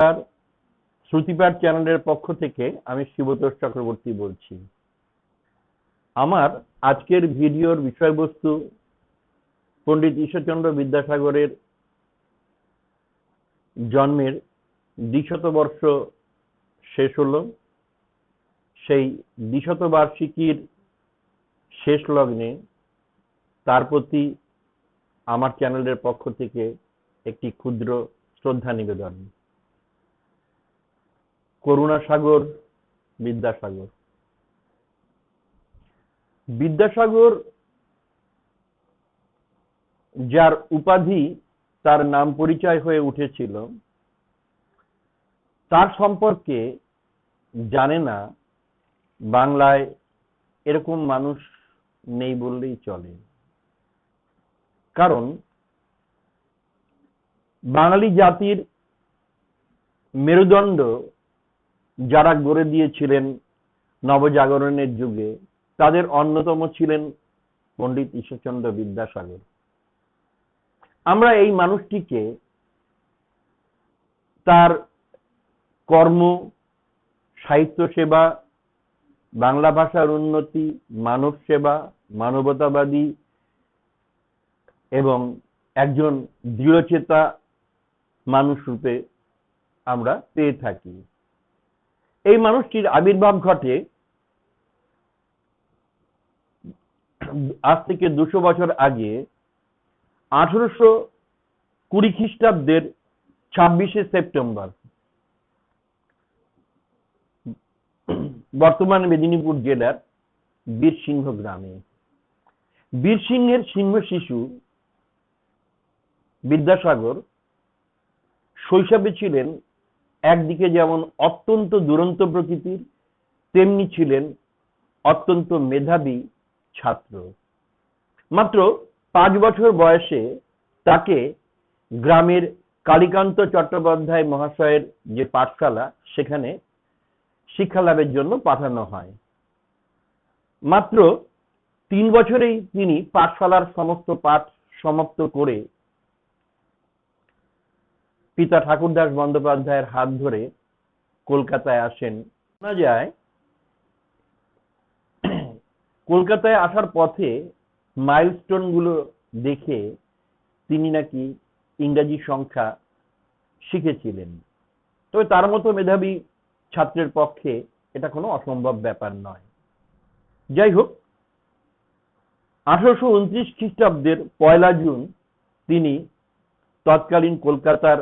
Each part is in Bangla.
আর শ্রুতিপাঠ চ্যানেলের পক্ষ থেকে আমি শিবতোষ চক্রবর্তী বলছি। আমার আজকের ভিডিওর বিষয়বস্তু পণ্ডিত ঈশ্বরচন্দ্র বিদ্যাসাগরের জন্মের দ্বিশতবর্ষ শেষ হলো। সেই দ্বিশতবার্ষিকীর শেষ লগ্নে তার প্রতি আমার চ্যানেলের পক্ষ থেকে একটি ক্ষুদ্র শ্রদ্ধা নিবেদন। করুণাসাগর বিদ্যাসাগর। বিদ্যাসাগর যার উপাধি, তার নাম পরিচয় হয়ে উঠেছিল, তার সম্পর্কে জানে না বাংলায় এরকম মানুষ নেই বললেই চলে। কারণ বাঙালি জাতির মেরুদণ্ড যারা গড়ে দিয়েছিলেন নবজাগরণের যুগে, তাদের অন্যতম ছিলেন পণ্ডিত ঈশ্বরচন্দ্র বিদ্যাসাগর। আমরা এই মানুষটিকে তার কর্ম, সাহিত্য সেবা, বাংলা ভাষার উন্নতি, মানব সেবা, মানবতাবাদী এবং একজন দৃঢ়চেতা মানুষ রূপে আমরা পেয়ে থাকি। এই মানুষটির আবির্ভাব ঘটে আজ থেকে 200 বছর আগে 1820 খ্রিস্টাব্দের 26শে সেপ্টেম্বর বর্তমান মেদিনীপুর জেলার বীরসিংহ গ্রামে। বীরসিংহের সিংহ শিশু বিদ্যাসাগর শৈশবে ছিলেন একদিকে যেমন অত্যন্ত দুরন্ত প্রকৃতির, তেমনি ছিলেন অত্যন্ত মেধাবী ছাত্র। মাত্র 5 বছর বয়সে তাকে গ্রামের কালীকান্ত চট্টোপাধ্যায় মহাশয়ের যে পাঠশালা, সেখানে শিক্ষা লাভের জন্য পাঠানো হয়। মাত্র 3 বছরেই তিনি পাঠশালার সমস্ত পাঠ সমাপ্ত করে পিতা ঠাকুরদাস বন্দ্যোপাধ্যায়ের হাত ধরে কলকাতায় আসেন। শোনা যায় কলকাতায় আসার পথে মাইলস্টোন গুলো দেখে তিনি নাকি ইংরেজি সংখ্যা শিখেছিলেন। তবে তার মতো মেধাবী ছাত্রের পক্ষে এটা কোনো অসম্ভব ব্যাপার নয়। যাই হোক, 1829 খ্রিস্টাব্দের 1 জুন তিনি তৎকালীন কলকাতার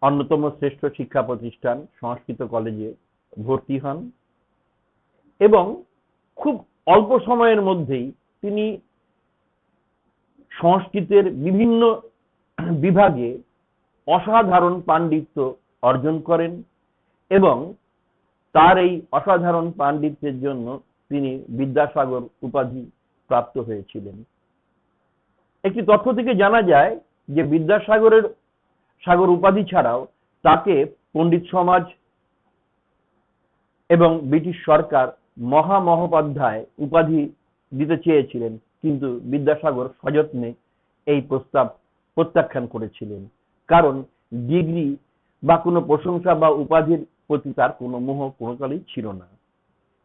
অন্যতম শ্রেষ্ঠ শিক্ষা প্রতিষ্ঠান সংস্কৃত কলেজে ভর্তি হন এবং খুব অল্প সময়ের মধ্যেই তিনি সংস্কৃতের বিভিন্ন বিভাগে অসাধারণ পাণ্ডিত্য অর্জন করেন এবং তার এই অসাধারণ পাণ্ডিত্যের জন্য তিনি বিদ্যাসাগর উপাধি প্রাপ্ত হয়েছিলেন। একটি তথ্য থেকে জানা যায় যে বিদ্যাসাগরের সাগর উপাধি ছাড়াও তাকে পণ্ডিত সমাজ এবং ব্রিটিশ সরকার মহামহোপাধ্যায় উপাধি দিতে চেয়েছিলেন, কিন্তু বিদ্যাসাগর সযত্নে এই প্রস্তাব প্রত্যাখ্যান করেছিলেন। কারণ ডিগ্রি বা কোনো প্রশংসা বা উপাধির প্রতি তার কোনো মোহ কোনোকালেই ছিল না।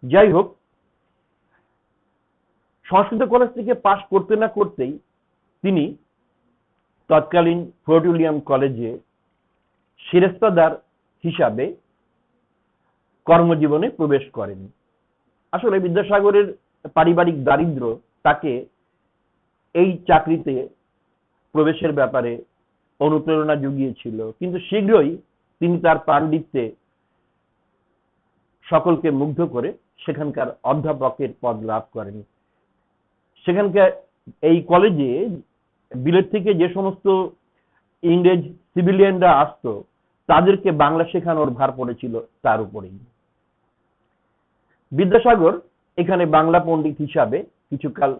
যাই হোক, সংস্কৃত কলেজ থেকে পাশ করতে না করতেই তিনি তৎকালীন ফোর্ট উইলিয়াম কলেজে শিরস্তাদার হিসাবে কর্মজীবনে প্রবেশ করেন। আসলে বিদ্যাসাগরের পারিবারিক দারিদ্র্য তাকে এই চাকরিতে প্রবেশের ব্যাপারে অনুপ্রেরণা জুগিয়েছিল, কিন্তু শীঘ্রই তিনি তার পাণ্ডিত্যে সকলকে মুগ্ধ করে সেখানকার অধ্যাপকের পদ লাভ করেন। সেখানকার এই কলেজে বিলেত থেকে যে সমস্ত ইংরেজ সিভিলিয়ানরা আসতো, তাদেরকে বাংলা শেখানোর ভার পড়েছিল তার উপরেই। বিদ্যাসাগর এখানে বাংলা পণ্ডিত হিসাবে কিছুকাল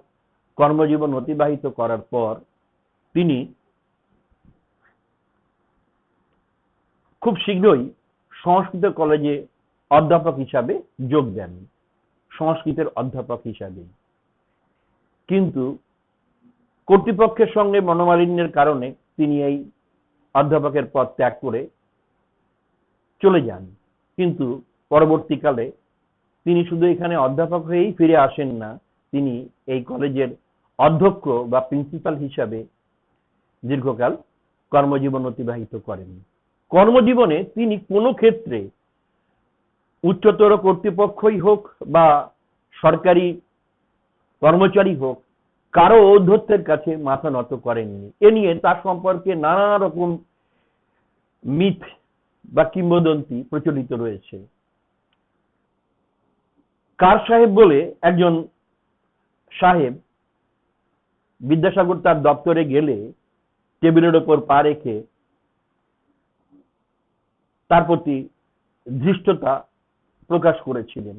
কর্মজীবন অতিবাহিত করার পর তিনি খুব শীঘ্রই সংস্কৃত কলেজে অধ্যাপক হিসাবে যোগ দেন, সংস্কৃতের অধ্যাপক হিসাবে। কিন্তু কর্তৃপক্ষের সঙ্গে মনোমালিন্যের কারণে তিনি এই অধ্যাপকের পদ ত্যাগ করে চলে যান, কিন্তু পরবর্তীকালে তিনি শুধু এখানে অধ্যাপক হয়েই ফিরে আসেন না, তিনি এই কলেজের অধ্যক্ষ বা প্রিন্সিপাল হিসাবে দীর্ঘকাল কর্মজীবন অতিবাহিত করেন। কর্মজীবনে তিনি কোনো ক্ষেত্রে উচ্চতর কর্তৃপক্ষই হোক বা সরকারি কর্মচারী হোক, কারো ঔদ্ধত্যের কাছে মাথা নত করেননি। এ নিয়ে তার সম্পর্কে নানা রকম মিথ বা কিংবদন্তি প্রচলিত রয়েছে। কার সাহেব বলে একজন সাহেব বিদ্যাসাগর তার দপ্তরে গেলে টেবিলের ওপর পা রেখে তার প্রতি ধৃষ্টতা প্রকাশ করেছিলেন।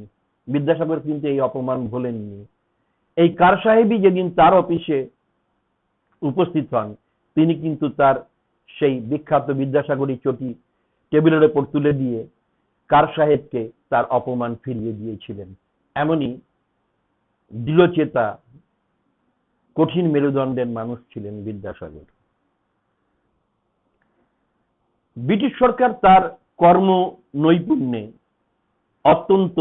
বিদ্যাসাগর কিন্তু এই অপমান ভোলেননি। এই কার সাহেবই যেদিন তার অফিসে উপস্থিত হন, তিনি কিন্তু তার সেই বিখ্যাত বিদ্যাসাগরী চটি টেবিলের ওপর তুলে দিয়ে কার সাহেবকে তার অপমান ফিরিয়ে দিয়েছিলেন। এমনই দৃঢ়চেতা, কঠিন মেরুদণ্ডের মানুষ ছিলেন বিদ্যাসাগর। ব্রিটিশ সরকার তার কর্ম নৈপুণ্যে অত্যন্ত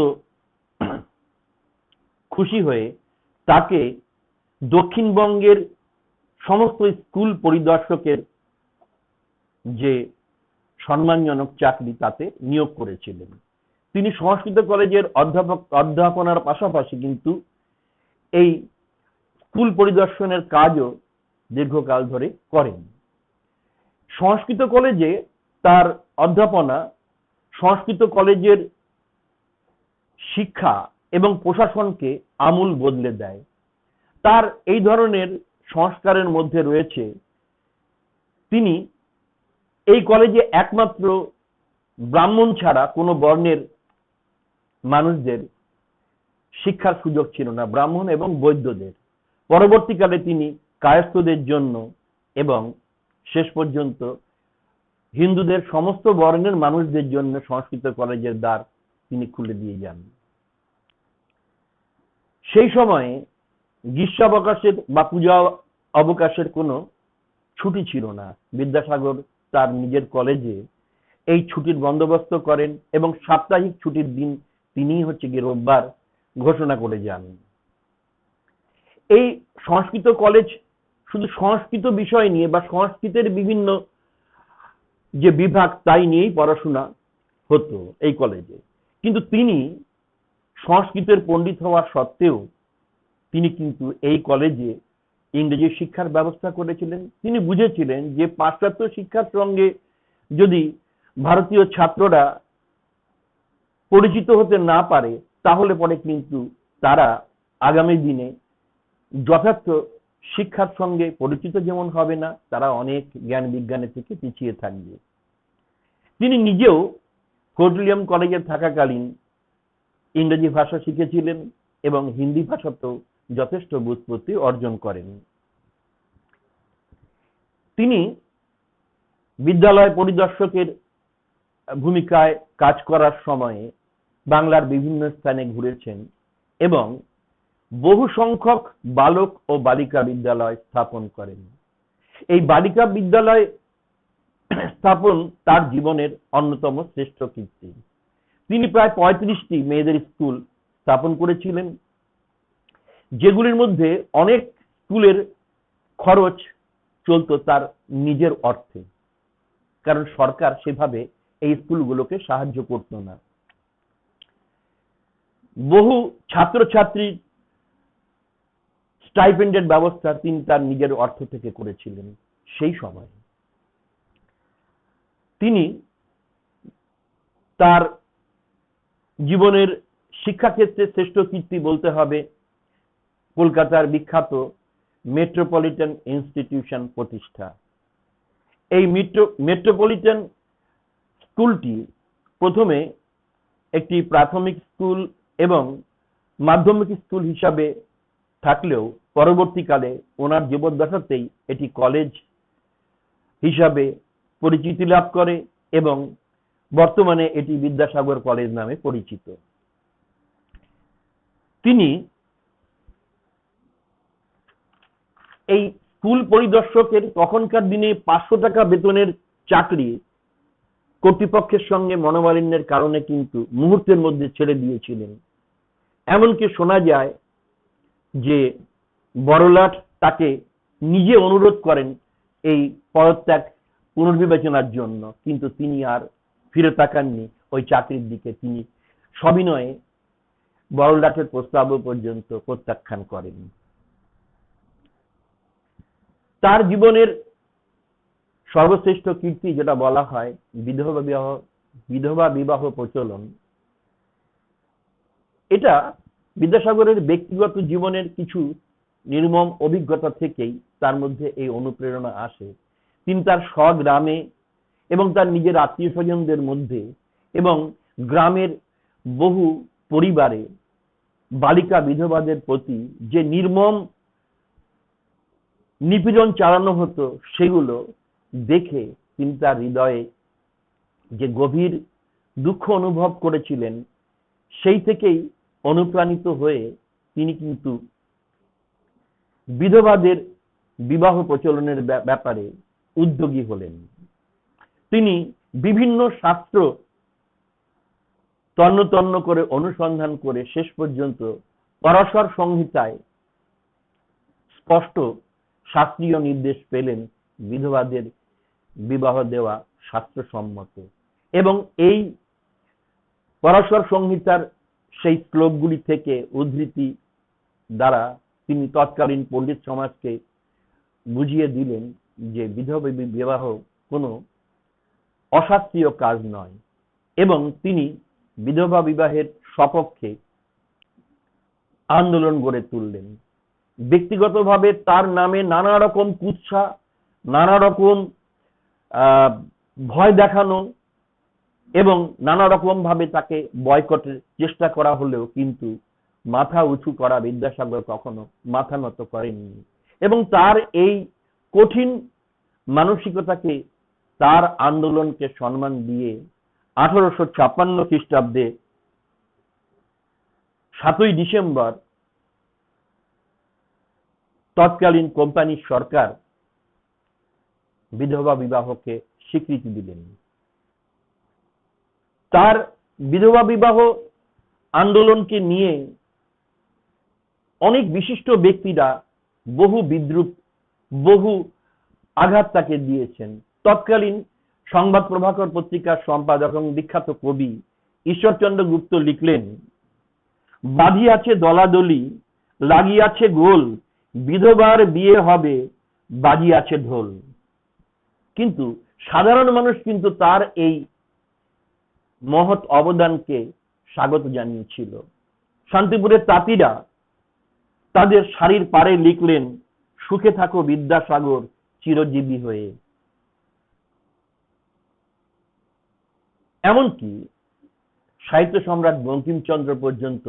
খুশি হয়ে তাকে দক্ষিণবঙ্গের সমস্ত স্কুল পরিদর্শকের যে সম্মানজনক চাকরি তাতে নিয়োগ করেছিলেন। তিনি সংস্কৃত কলেজের অধ্যাপনার পাশাপাশি কিন্তু এই স্কুল পরিদর্শনের কাজও দীর্ঘকাল ধরে করেন। সংস্কৃত কলেজে তার অধ্যাপনা সংস্কৃত কলেজের শিক্ষা এবং প্রশাসনকে আমূল বদলে দেয়। তার এই ধরনের সংস্কারের মধ্যে রয়েছে তিনি এই কলেজে একমাত্র ব্রাহ্মণ ছাড়া কোনো বর্ণের মানুষদের শিক্ষার সুযোগ ছিল না, ব্রাহ্মণ এবং বৈদ্যদের। পরবর্তীকালে তিনি কায়স্থদের জন্য এবং শেষ পর্যন্ত হিন্দুদের সমস্ত বর্ণের মানুষদের জন্য সংস্কৃত কলেজের দ্বার তিনি খুলে দিয়ে যান। সেই সময়ে গ্রীষ্মাবকাশের বা পূজা অবকাশের কোনো ছুটি ছিল না। বিদ্যাসাগর তার নিজের কলেজে এই ছুটির বন্দোবস্ত করেন এবং সাপ্তাহিক ছুটির দিন তিনিই হচ্ছে গিয়ে রোববার ঘোষণা করে যান। এই সংস্কৃত কলেজ শুধু সংস্কৃত বিষয় নিয়ে বা সংস্কৃতের বিভিন্ন যে বিভাগ তাই নিয়েই পড়াশোনা হতো এই কলেজে, কিন্তু তিনি সংস্কৃতের পণ্ডিত হওয়া সত্ত্বেও তিনি কিন্তু এই কলেজে ইংরেজি শিক্ষার ব্যবস্থা করেছিলেন। তিনি বুঝেছিলেন যে পাশ্চাত্য শিক্ষার সঙ্গে যদি ভারতীয় ছাত্ররা পরিচিত হতে না পারে, তাহলে পরে কিন্তু তারা আগামী দিনে যথার্থ শিক্ষার সঙ্গে পরিচিত যেমন হবে না, তারা অনেক জ্ঞান বিজ্ঞানের থেকে পিছিয়ে থাকবে। তিনি নিজেও ফোর্ট উইলিয়াম কলেজে থাকাকালীন ইংরেজি ভাষা শিখেছিলেন এবং হিন্দি ভাষাতেও যথেষ্ট ব্যুৎপত্তি অর্জন করেন। তিনি বিদ্যালয় পরিদর্শকের ভূমিকায় কাজ করার সময়ে বাংলার বিভিন্ন স্থানে ঘুরেছেন এবং বহু সংখ্যক বালক ও বালিকা বিদ্যালয় স্থাপন করেন। এই বালিকা বিদ্যালয় স্থাপন তার জীবনের অন্যতম শ্রেষ্ঠ কীর্তি। তিনি প্রায় 35টি মেয়েদের স্কুল স্থাপন করেছিলেন, যেগুলির মধ্যে অনেক স্কুলের খরচ চলত তার নিজের অর্থে, কারণ সরকার সেভাবে এই স্কুলগুলোকে সাহায্য করত না। বহু ছাত্রছাত্রীর স্টাইপেন্ডের ব্যবস্থা তিনি তার নিজের অর্থ থেকে করেছিলেন। সেই সময় তিনি তার জীবনের শিক্ষাক্ষেত্রে শ্রেষ্ঠ কীর্তি বলতে হবে কলকাতার বিখ্যাত মেট্রোপলিটন ইনস্টিটিউশন প্রতিষ্ঠা। এই মেট্রোপলিটন স্কুলটি প্রথমে একটি প্রাথমিক স্কুল এবং মাধ্যমিক স্কুল হিসাবে থাকলেও পরবর্তীকালে ওনার জীবদ্দশাতেই এটি কলেজ হিসাবে পরিচিতি লাভ করে এবং বর্তমানে এটি বিদ্যাসাগর কলেজ নামে পরিচিত। তিনি এই স্কুল পরিদর্শকের তখনকার দিনে 500 টাকা বেতনের চাকরি কর্তৃপক্ষের সঙ্গে মনোমালিন্যের কারণে কিন্তু মুহূর্তের মধ্যে ছেড়ে দিয়েছিলেন। এমনকি শোনা যায় যে বড়লাট তাকে নিজে অনুরোধ করেন এই পদত্যাগ পুনর্বিবেচনার জন্য, কিন্তু তিনি আর ফিরে তাকাননি ওই চাকরির দিকে। তিনি সবিনয়ে বড়লাটের প্রস্তাব পর্যন্ত প্রত্যাখ্যান করেন। তার জীবনের সর্বশ্রেষ্ঠ কীর্তি যেটা বলা হয় বিধবা বিবাহ প্রচলন, এটা বিদ্যাসাগরের ব্যক্তিগত জীবনের কিছু নির্মম অভিজ্ঞতা থেকেই তার মধ্যে এই অনুপ্রেরণা আসে। তিনি তার স্বগ্রামে এবং তার নিজের আত্মীয় স্বজনদের মধ্যে এবং গ্রামের বহু পরিবারে বালিকা বিধবাদের প্রতি যে নির্মম নিপীড়ন চালানো হতো, সেগুলো দেখে তিনি তার হৃদয়ে যে গভীর দুঃখ অনুভব করেছিলেন, সেই থেকেই অনুপ্রাণিত হয়ে তিনি কিন্তু বিধবাদের বিবাহ প্রচলনের ব্যাপারে উদ্যোগী হলেন। তিনি বিভিন্ন শাস্ত্র তন্ন তন্ন করে অনুসন্ধান করে শেষ পর্যন্ত পরাশর সংহিতায় স্পষ্ট শাস্ত্রীয় নির্দেশ পেলেন বিধবাদের বিবাহ দেওয়া শাস্ত্রসম্মত। এবং এই পরাশর সংহিতার সেই শ্লোকগুলি থেকে উদ্ধৃতি দ্বারা তিনি তৎকালীন পণ্ডিত সমাজকে বুঝিয়ে দিলেন যে বিধবা বিবাহ কোনো অশাস্ত্রীয় কাজ নয়, এবং তিনি বিধবা বিবাহের সপক্ষে আন্দোলন গড়ে তুললেন। ব্যক্তিগতভাবে তার নামে নানা রকম কুৎসা, নানা রকম ভয় দেখানো এবং নানা রকম ভাবে তাকে বয়কটের চেষ্টা করা হলেও কিন্তু মাথা উঁচু করা বিদ্যাসাগর কখনো মাথা নত করেননি। এবং তার এই কঠিন মানসিকতাকে, তার আন্দোলনকে সম্মান দিয়ে 1856 খ্রিস্টাব্দে 7ই ডিসেম্বর তৎকালীন কোম্পানির সরকার বিধবা বিবাহকে স্বীকৃতি দিলেন। তার বিধবা বিবাহ আন্দোলনকে নিয়ে অনেক বিশিষ্ট ব্যক্তিরা বহু বিদ্রূপ, বহু আঘাত তাকে দিয়েছেন। তৎকালীন সংবাদ প্রভাকর পত্রিকার সম্পাদক এবং বিখ্যাত কবি ঈশ্বরচন্দ্র গুপ্ত লিখলেন, বাঁধিয়াছে দলাদলি, লাগিয়াছে গোল, বিধবার বিয়ে হবে, বাজিয়াছে ঢোল। কিন্তু সাধারণ মানুষ কিন্তু তার এই মহৎ অবদানকে স্বাগত জানিয়েছিল। শান্তিপুরের তাঁতিরা তাদের শাড়ির পাড়ে লিখলেন, সুখে থাকো বিদ্যাসাগর চিরজীবী হয়ে। এমনকি সাহিত্য সম্রাট বঙ্কিমচন্দ্র পর্যন্ত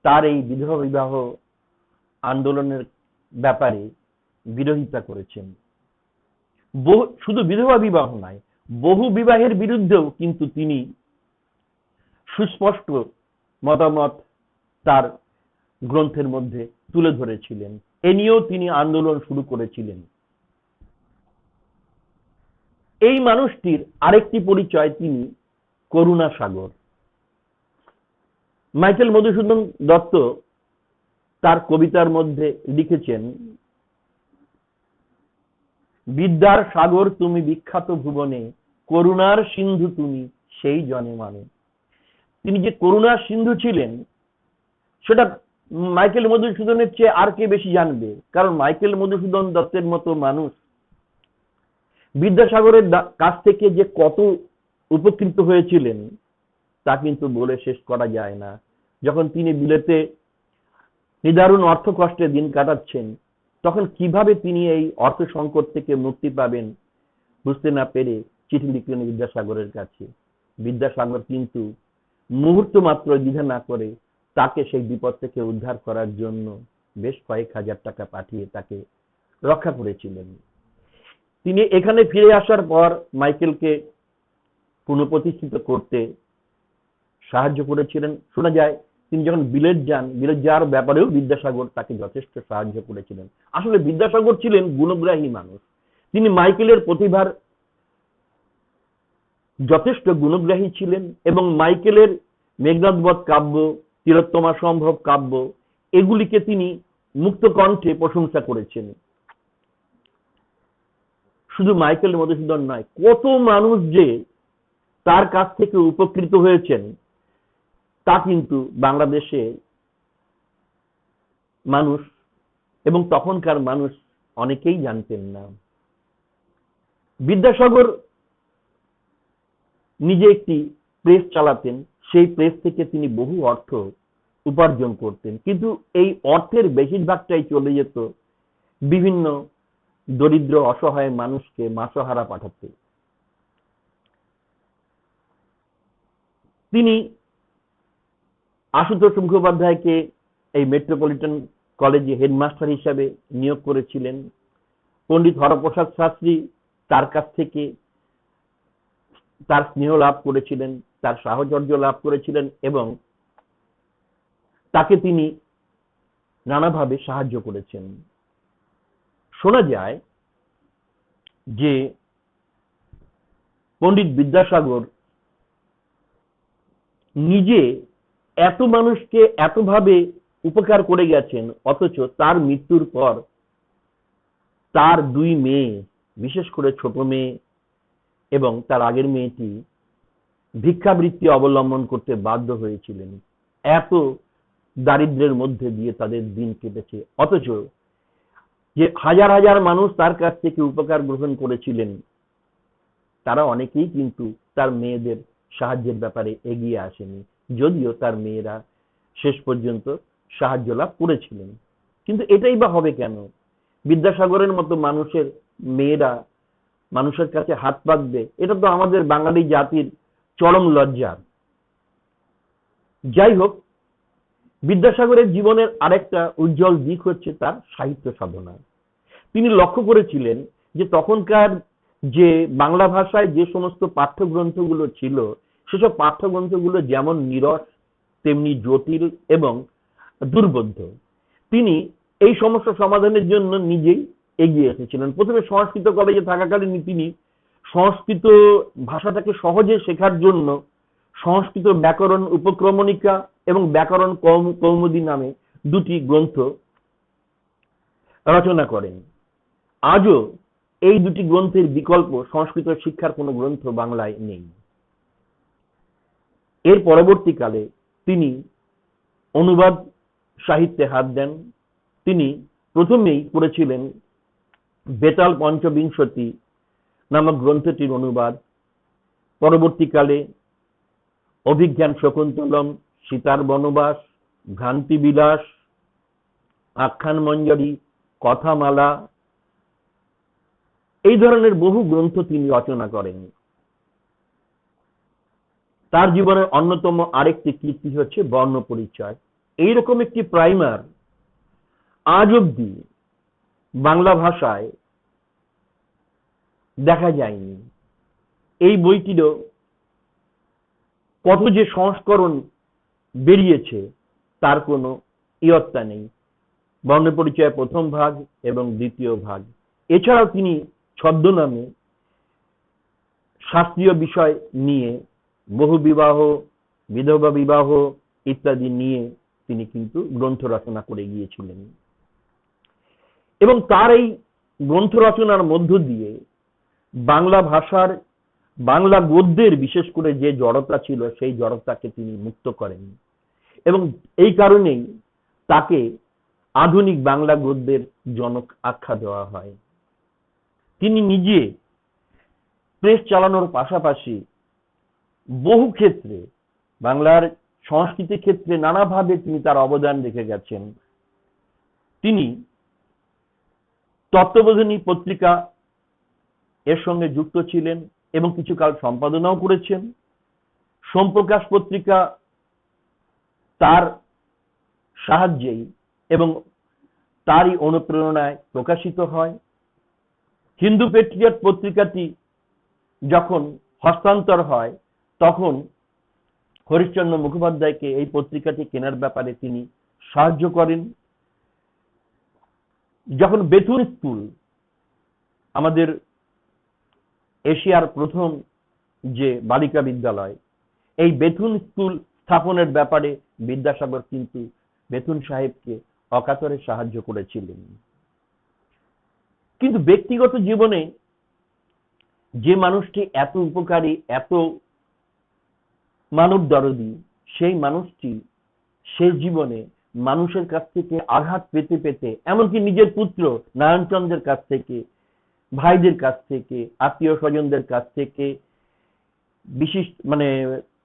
তার এই বিধবা বিবাহ আন্দোলনের ব্যাপারে বিরোধিতা করেছেন। শুধু বিধবা বিবাহ নয়, বহু বিবাহের বিরুদ্ধেও কিন্তু তিনি সুস্পষ্ট মতামত তার গ্রন্থের মধ্যে তুলে ধরেছিলেন। এ নিয়েও তিনি আন্দোলন শুরু করেছিলেন। এই মানুষটির আরেকটি পরিচয়, তিনি করুণাসাগর। মাইকেল মধুসূদন দত্ত তার কবিতার মধ্যে লিখেছেন, বিদ্যার সাগর তুমি বিখ্যাত ভুবনে, করুণার সিন্ধু তুমি সেই জনে মানে। তিনি যে করুণার সিন্ধু ছিলেন সেটা মাইকেল মধুসূদনের চেয়ে আর কে বেশি জানবে? কারণ মাইকেল মধুসূদন দত্তের মতো মানুষ বিদ্যাসাগরের কাছ থেকে যে কত উপকৃত হয়েছিলেন তা কিন্তু বলে শেষ করা যায় না। যখন তিনি বিলেতে নিদারুণ অর্থ কষ্টে দিন কাটাচ্ছেন, তখন কিভাবে তিনি এই অর্থ সংকট থেকে মুক্তি পাবেন বুঝতে না পেরে চিঠি লিখলেন বিদ্যাসাগরের কাছে। বিদ্যাসাগর কিন্তু মুহূর্ত মাত্র দ্বিধা না করে তাকে সেই বিপদ থেকে উদ্ধার করার জন্য বেশ কয়েক হাজার টাকা পাঠিয়ে তাকে রক্ষা করেছিলেন। তিনি এখানে ফিরে আসার পর মাইকেলকে পুনঃপ্রতিষ্ঠিত করতে সাহায্য করেছিলেন। শোনা যায় তিনি যখন বিলেত যাওয়ার ব্যাপারেও বিদ্যাসাগর তাকে যথেষ্ট সাহায্য করেছিলেন। আসলে বিদ্যাসাগর ছিলেন গুণগ্রাহী মানুষ। তিনি মাইকেলের প্রতিভার যথেষ্ট গুণগ্রাহী ছিলেন এবং মাইকেলের মেঘনাদবধ কাব্য, তিলোত্তমা সম্ভব কাব্য এগুলিকে তিনি মুক্ত কণ্ঠে প্রশংসা করেছেন। শুধু মাইকেল মধুসূদন নয়, কত মানুষ যে তার কাছ থেকে উপকৃত হয়েছেন তা কিন্তু বাংলাদেশে মানুষ এবং তখনকার মানুষ অনেকেই জানতেন না। বিদ্যাসাগর নিজে একটি প্রেস চালাতেন, সেই প্রেস থেকে তিনি বহু অর্থ উপার্জন করতেন, কিন্তু এই অর্থের বেশিরভাগটাই চলে যেত বিভিন্ন দরিদ্র অসহায় মানুষকে মাসোহারা পাঠাতে। তিনি আশুতোষ মুখোপাধ্যায়কে এই মেট্রোপলিটন কলেজে হেডমাস্টার হিসাবে নিয়োগ করেছিলেন। পণ্ডিত হরপ্রসাদ শাস্ত্রী তার কাছ থেকে তার স্নেহ লাভ করেছিলেন, তার সাহচর্য লাভ করেছিলেন এবং তাকে তিনি নানাভাবে সাহায্য করেছেন। শোনা যায় যে পণ্ডিত বিদ্যাসাগর নিজে এত মানুষকে এতভাবে উপকার করে গেছেন, অথচ তার মৃত্যুর পর তার দুই মেয়ে, বিশেষ করে ছোট মেয়ে এবং তার আগের মেয়েটি ভিক্ষাবৃত্তি অবলম্বন করতে বাধ্য হয়েছিলেন। এত দারিদ্র্যের মধ্যে দিয়ে তাদের দিন কেটেছে, অথচ যে হাজার হাজার মানুষ তার কাছ থেকে উপকার গ্রহণ করেছিলেন তারা অনেকেই কিন্তু তার মেয়েদের সাহায্যের ব্যাপারে এগিয়ে আসেনি, যদিও তার মেয়েরা শেষ পর্যন্ত সাহায্য লাভ করেছিলেন। কিন্তু এটাই বা হবে কেন? বিদ্যাসাগরের মতো মানুষের মেয়েরা মানুষের কাছে হাত পাতবে, এটা তো আমাদের বাঙালি জাতির চরম লজ্জা। যাই হোক, বিদ্যাসাগরের জীবনের আরেকটা উজ্জ্বল দিক হচ্ছে তার সাহিত্য সাধনা। তিনি লক্ষ্য করেছিলেন যে তখনকার যে বাংলা ভাষায় যে সমস্ত পাঠ্যগ্রন্থগুলো ছিল, সেসব পাঠ্যগ্রন্থগুলো যেমন নীরস তেমনি জটিল এবং দুর্বোধ্য। তিনি এই সমস্যা সমাধানের জন্য নিজেই এগিয়ে এসেছিলেন। প্রথমে সংস্কৃত কলেজে থাকাকালীন তিনি সংস্কৃত ভাষাটাকে সহজে শেখার জন্য সংস্কৃত ব্যাকরণ উপক্রমণিকা এবং ব্যাকরণ কৌমুদী নামে দুটি গ্রন্থ রচনা করেন। আজও এই দুটি গ্রন্থের বিকল্প সংস্কৃত শিক্ষার কোনো গ্রন্থ বাংলায় নেই। এর পরবর্তীকালে তিনি অনুবাদ সাহিত্যে হাত দেন। তিনি প্রথমেই করেছিলেন বেতাল পঞ্চবিংশতি নামক গ্রন্থটির অনুবাদ। পরবর্তীকালে অভিজ্ঞান শকুন্তলম, সীতার বনবাস, ভ্রান্তি বিলাস, আখ্যান মঞ্জরি, কথামালা এই ধরনের বহু গ্রন্থ তিনি রচনা করেন। তার জীবনের অন্যতম আরেকটি কীর্তি হচ্ছে বর্ণ পরিচয়। এইরকম একটি প্রাইমার আজ অব্দি বাংলা ভাষায় দেখা যায়নি। এই বইটিরও কত যে সংস্করণ বেরিয়েছে তার কোনো ইয়ত্তা নেই। বর্ণ পরিচয় প্রথম ভাগ এবং দ্বিতীয় ভাগ। এছাড়াও তিনি ছদ্মনামে শাস্ত্রীয় বিষয় নিয়ে বহু বিবাহ, বিধবা বিবাহ ইত্যাদি নিয়ে তিনি কিন্তু গ্রন্থ রচনা করে গিয়েছিলেন এবং তার এই গ্রন্থ রচনার মধ্য দিয়ে বাংলা ভাষার, বাংলা গদ্যের বিশেষ করে যে জড়তা ছিল সেই জড়তাকে তিনি মুক্ত করেন এবং এই কারণেই তাকে আধুনিক বাংলা গদ্যের জনক আখ্যা দেওয়া হয়। তিনি নিজে প্রেস চালানোর পাশাপাশি বহু ক্ষেত্রে বাংলার সংস্কৃতি ক্ষেত্রে নানাভাবে তিনি তার অবদান রেখে গেছেন। তিনি তত্ত্ববোধিনী পত্রিকা এর সঙ্গে যুক্ত ছিলেন এবং কিছুকাল সম্পাদনাও করেছেন। সোমপ্রকাশ পত্রিকা তার সাহায্যেই এবং তারই অনুপ্রেরণায় প্রকাশিত হয়। হিন্দু পেট্রিয়ট পত্রিকাটি যখন হস্তান্তর হয় তখন হরিশ্চন্দ্র মুখোপাধ্যায়কে এই পত্রিকাটি কেনার ব্যাপারে তিনি সাহায্য করেন। যখন বেথুন স্কুল, আমাদের এশিয়ার প্রথম যে বালিকা বিদ্যালয়, এই বেথুন স্কুল স্থাপনের ব্যাপারে বিদ্যাসাগর কিন্তু বেথুন সাহেবকে অকাতরে সাহায্য করেছিলেন। কিন্তু ব্যক্তিগত জীবনে যে মানুষটি এত উপকারী, এত মানব দরদী, সেই মানুষটি শেষ জীবনে মানুষের কাছ থেকে আঘাত পেতে পেতে, এমনকি নিজের পুত্র নারায়ণচন্দ্রের কাছ থেকে, ভাইদের কাছ থেকে, আত্মীয় স্বজনদের কাছ থেকে, বিশেষ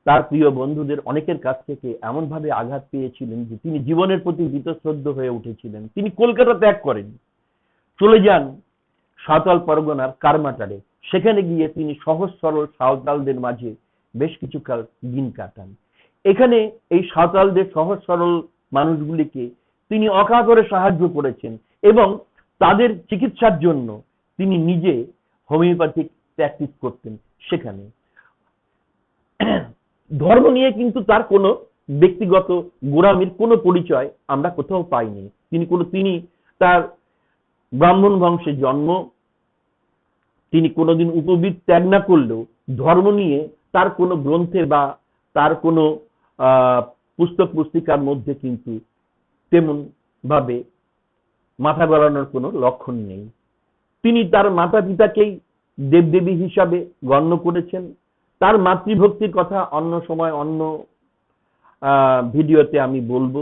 তার প্রিয় বন্ধুদের অনেকের কাছ থেকে এমন ভাবে আঘাত পেয়েছিলেন যে তিনি জীবনের প্রতি বীতশ্রদ্ধ হয়ে উঠেছিলেন। তিনি কলকাতা ত্যাগ করেন, চলে যান সাঁওতাল পরগনার কারমাটারে। সেখানে গিয়ে তিনি সহজ সরল সাঁওতালদের মাঝে বেশ কিছুকাল দিন কাটান। এখানে এই সাঁওতালদের সহজ সরল মানুষগুলিকে তিনি অকাতরে সাহায্য করেছেন এবং তাদের চিকিৎসার জন্য তিনি নিজে হোমিওপ্যাথিক প্র্যাকটিস করতেন। সেখানে ধর্ম নিয়ে কিন্তু তার কোনো ব্যক্তিগত গোঁড়ামির কোনো পরিচয় আমরা কোথাও পাইনি। তিনি তার ব্রাহ্মণ বংশে জন্ম, তিনি কোনোদিন উপবীত ত্যাগ না করলেও ধর্ম নিয়ে তার কোনো গ্রন্থে বা তার কোনো পুস্তক পুস্তিকার মধ্যে কিন্তু তেমন ভাবে মাথা গলানোর কোনো লক্ষণ নেই। তিনি তার মাতা পিতাকেই দেবদেবী হিসাবে গণ্য করেছেন। তার মাতৃভক্তির কথা অন্য সময় অন্য ভিডিওতে আমি বলবো,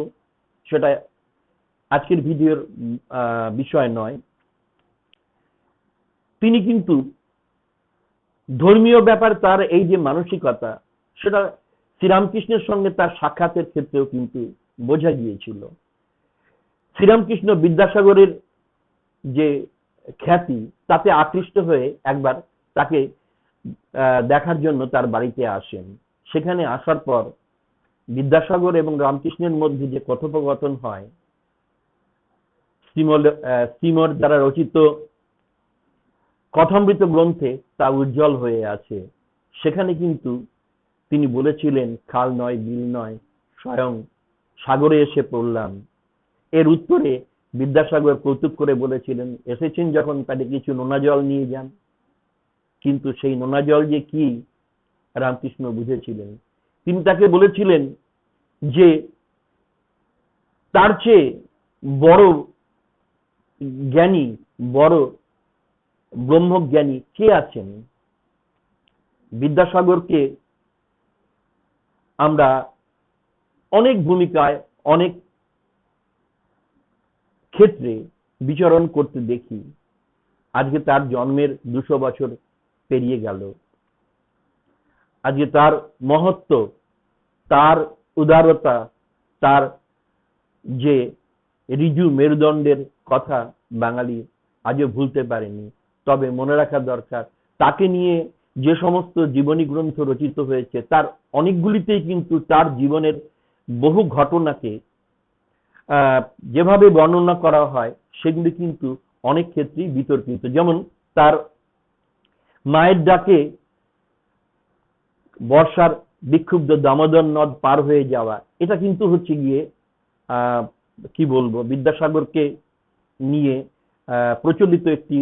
সেটা আজকের ভিডিওর বিষয় নয়। তিনি কিন্তু ধর্মীয় ব্যাপার তার এই যে মানসিকতা, সেটা শ্রীরামকৃষ্ণের সঙ্গে তার সাক্ষাতের ক্ষেত্রেও কিন্তু বোঝা গিয়েছিল। শ্রীরামকৃষ্ণ বিদ্যাসাগরের যে খ্যাতি, তাতে আকৃষ্ট হয়ে একবার তাকে দেখার জন্য তার বাড়িতে আসেন। সেখানে আসার পর বিদ্যাসাগর এবং রামকৃষ্ণের মধ্যে যে কথোপকথন হয়, শ্রীমর দ্বারা রচিত কথামৃত গ্রন্থে তা উজ্জ্বল হয়ে আছে। সেখানে কিন্তু তিনি বলেছিলেন, খাল নয়, বিল নয়, স্বয়ং সাগরে এসে পড়লাম। এর উত্তরে বিদ্যাসাগর কৌতুক করে বলেছিলেন, এসেছেন যখন তাকে কিছু নোনা জল নিয়ে যান। কিন্তু সেই নোনা জল যে কি রামকৃষ্ণ বুঝেছিলেন। তিনি তাকে বলেছিলেন যে তার চেয়ে বড় জ্ঞানী, বড় ব্রহ্মজ্ঞানী কে আছেন। বিদ্যাসাগরকে আমরা অনেক ভূমিকায়, অনেক ক্ষেত্রে বিচরণ করতে দেখি। আজকে তার জন্মের 200 বছর পেরিয়ে গেল। আজকে তার মহত্ব, তার উদারতা, তার যে ঋজু মেরুদণ্ডের কথা বাঙালি আজও ভুলতে পারেনি। তবে মনে রাখা দরকার, তাকে নিয়ে যে সমস্ত জীবনী গ্রন্থ রচিত হয়েছে, তার অনেকগুলিতেই কিন্তু তার জীবনের বহু ঘটনাকে যেভাবে বর্ণনা করা হয়, সেগুলি কিন্তু অনেক ক্ষেত্রেই বিতর্কিত। যেমন তার মায়ের ডাকে বর্ষার বিক্ষুব্ধ দামোদর নদ পার হয়ে যাওয়া, এটা কিন্তু হচ্ছে গিয়ে কি বলবো, বিদ্যাসাগরকে নিয়ে প্রচলিত একটি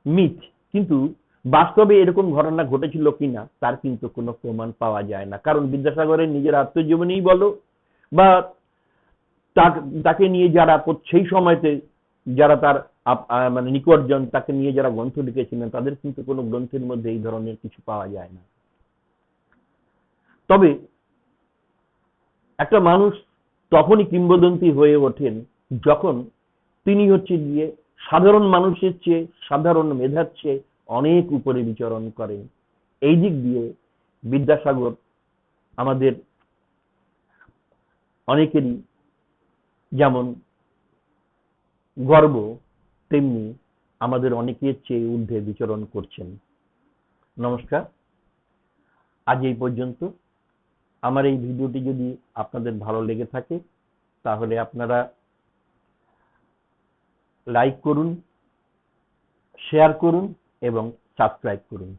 মিথ। কিন্তু বাস্তবে এরকম ঘটনা ঘটেছিল কিনা তার কিন্তু কোনো প্রমাণ পাওয়া যায় না। কারণ বিদ্যাসাগরের নিজের আত্মজীবনী বলো বা তাকে নিয়ে যারা সেই সময়তে যারা তার নিকটজন, তাকে নিয়ে যারা গ্রন্থ লিখেছিলেন, তাদের কিন্তু কোনো গ্রন্থের মধ্যে এই ধরনের কিছু পাওয়া যায় না। তবে একটা মানুষ তখনই কিংবদন্তি হয়ে ওঠেন যখন তিনি হচ্ছে গিয়ে সাধারণ মানুষের চেয়ে, সাধারণ মেধার চেয়ে অনেক উপরে বিচরণ করেন। এই দিক দিয়ে বিদ্যাসাগর আমাদের অনেকেরই যেমন গর্ব, তেমনি আমাদের অনেকের চেয়ে ঊর্ধ্বে বিচরণ করছেন। নমস্কার, আজ এই পর্যন্ত। আমার এই ভিডিওটি যদি আপনাদের ভালো লেগে থাকে তাহলে আপনারা লাইক করুন, শেয়ার করুন এবং সাবস্ক্রাইব করুন।